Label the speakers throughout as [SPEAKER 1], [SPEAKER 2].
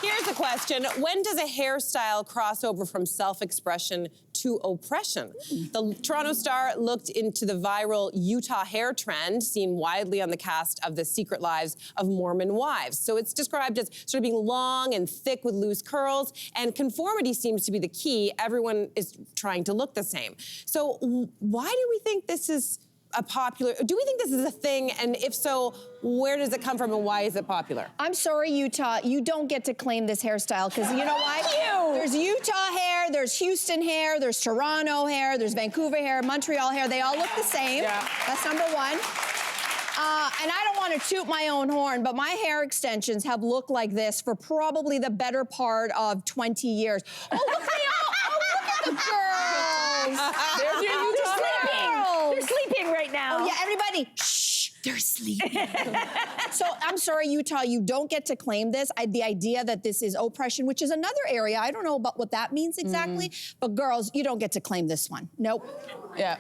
[SPEAKER 1] Here's a question. When does a hairstyle cross over from self-expression to oppression? The Toronto Star looked into the viral Utah hair trend seen widely on the cast of The Secret Lives of Mormon Wives. So it's described as sort of being long and thick with loose curls, and conformity seems to be the key. Everyone is trying to look the same. So why do we think this is do we think this is a thing? And if so, where does it come from and why is it popular?
[SPEAKER 2] I'm sorry, Utah, you don't get to claim this hairstyle because you know why? There's Utah hair, there's Houston hair, there's Toronto hair, there's Vancouver hair, Montreal hair. They all look the same. Yeah. That's number one. And I don't want to toot my own horn, but my hair extensions have looked like this for probably the better part of 20 years. Oh, look, look at the girls.
[SPEAKER 3] There's your Utah hair.
[SPEAKER 4] They're sleeping right now.
[SPEAKER 2] Oh, yeah, everybody, shh, they're sleeping. So I'm sorry, Utah, you don't get to claim this. The idea that this is oppression, which is another area, I don't know about what that means exactly, but girls, you don't get to claim this one. Nope.
[SPEAKER 3] Yeah.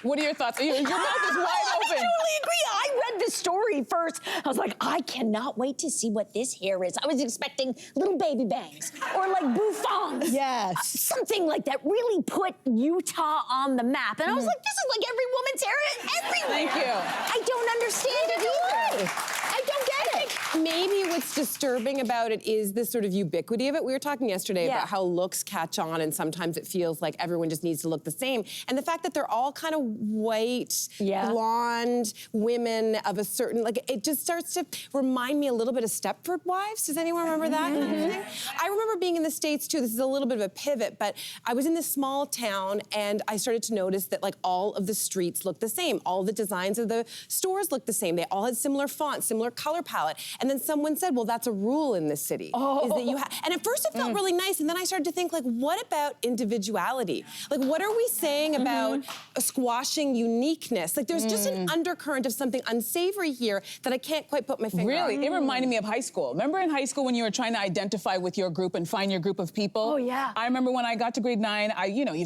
[SPEAKER 3] What are your thoughts? Your mouth is wide open.
[SPEAKER 4] I totally agree. I read the story first. I was like, I cannot wait to see what this hair is. I was expecting little baby bangs or like bouffants.
[SPEAKER 2] Yes.
[SPEAKER 4] Something like that really put Utah on the map. And I was like, this is like every woman's hair everywhere.
[SPEAKER 3] Thank you.
[SPEAKER 4] I don't understand it either. I don't get it.
[SPEAKER 1] Maybe what's disturbing about it is this sort of ubiquity of it. We were talking yesterday about how looks catch on and sometimes it feels like everyone just needs to look the same. And the fact that they're all kind of white, blonde women of a certain, like, it just starts to remind me a little bit of Stepford Wives. Does anyone remember that kind of thing? I remember being in the States too. This is a little bit of a pivot, but I was in this small town and I started to notice that like all of the streets looked the same. All the designs of the stores looked the same. They all had similar fonts, similar color palette. And then someone said, well, that's a rule in this city. Is that you and at first it felt really nice. And then I started to think, like, what about individuality? Like, what are we saying about squashing uniqueness? Like, there's just an undercurrent of something unsavory here that I can't quite put my finger on.
[SPEAKER 3] Really? It reminded me of high school. Remember in high school when you were trying to identify with your group and find your group of people?
[SPEAKER 4] Oh, yeah.
[SPEAKER 3] I remember when I got to grade 9,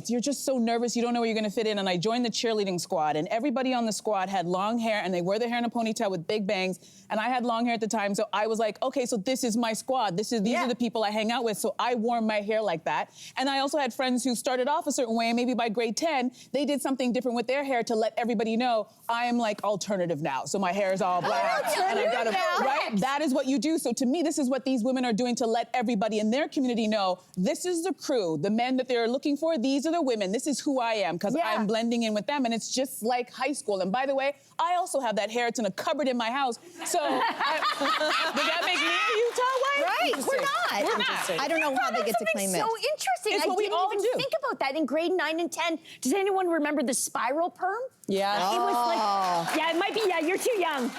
[SPEAKER 3] you're just so nervous, you don't know where you're gonna fit in, and I joined the cheerleading squad, and everybody on the squad had long hair, and they wore their hair in a ponytail with big bangs, and I had long hair at the time, so I was like, okay, so this is my squad. These are the people I hang out with, so I wore my hair like that. And I also had friends who started off a certain way, and maybe by grade 10, they did something different with their hair to let everybody know I am like alternative now. So my hair is all black. And I've got right? That is what you do. So to me, this is what these women are doing to let everybody in their community know, this is the crew, the men that they're looking for, these are the women, this is who I am, because I'm blending in with them, and it's just like high school. And by the way, I also have that hair, it's in a cupboard in my house. So, did that make me a Utah wife?
[SPEAKER 2] Right, we're not.
[SPEAKER 3] We're not.
[SPEAKER 2] I don't know how they get to claim it.
[SPEAKER 4] So interesting.
[SPEAKER 3] It's what we all do.
[SPEAKER 4] Think about that in grade 9 and 10. Does anyone remember the spiral perm?
[SPEAKER 1] Yeah.
[SPEAKER 4] It was like, it might be, you're too young.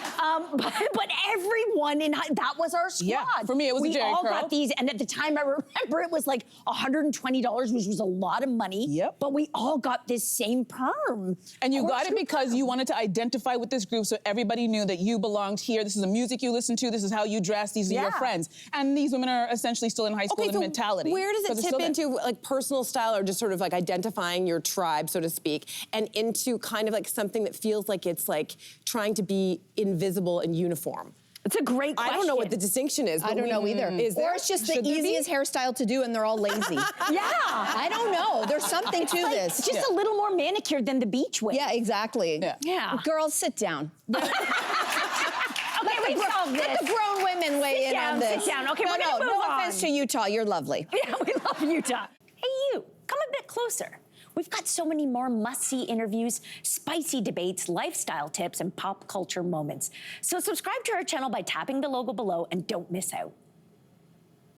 [SPEAKER 4] But everyone that was our squad.
[SPEAKER 3] Yeah, for me, it was a Jerry curl.
[SPEAKER 4] We all got these, and at the time, I remember it was like $120, which was a lot of money.
[SPEAKER 3] Yep.
[SPEAKER 4] But we all got this same perm.
[SPEAKER 3] And you got it because you wanted to identify with this group so everybody knew that you belonged here. This is the music you listen to. This is how you dress. These are your friends. And these women are essentially still in high school in mentality.
[SPEAKER 1] Where does it tip into like personal style or just sort of like identifying your tribe, so to speak, and into kind of like something that feels like it's like trying to be invisible and uniform?
[SPEAKER 4] It's a great question.
[SPEAKER 1] I don't know what the distinction is.
[SPEAKER 2] I don't know either. Or it's just the easiest hairstyle to do and they're all lazy. I don't know. There's something to this.
[SPEAKER 4] Just a little more manicured than the beach wig.
[SPEAKER 2] Yeah, exactly.
[SPEAKER 4] Yeah.
[SPEAKER 2] Girls, sit down.
[SPEAKER 4] Okay, we solved this.
[SPEAKER 2] Let the grown women weigh in on this.
[SPEAKER 4] Sit down. Okay, we're gonna move on.
[SPEAKER 2] No offense to Utah, you're lovely.
[SPEAKER 4] Yeah, we love Utah. Hey, you, come a bit closer. We've got so many more must-see interviews, spicy debates, lifestyle tips, and pop culture moments. So subscribe to our channel by tapping the logo below and don't miss out.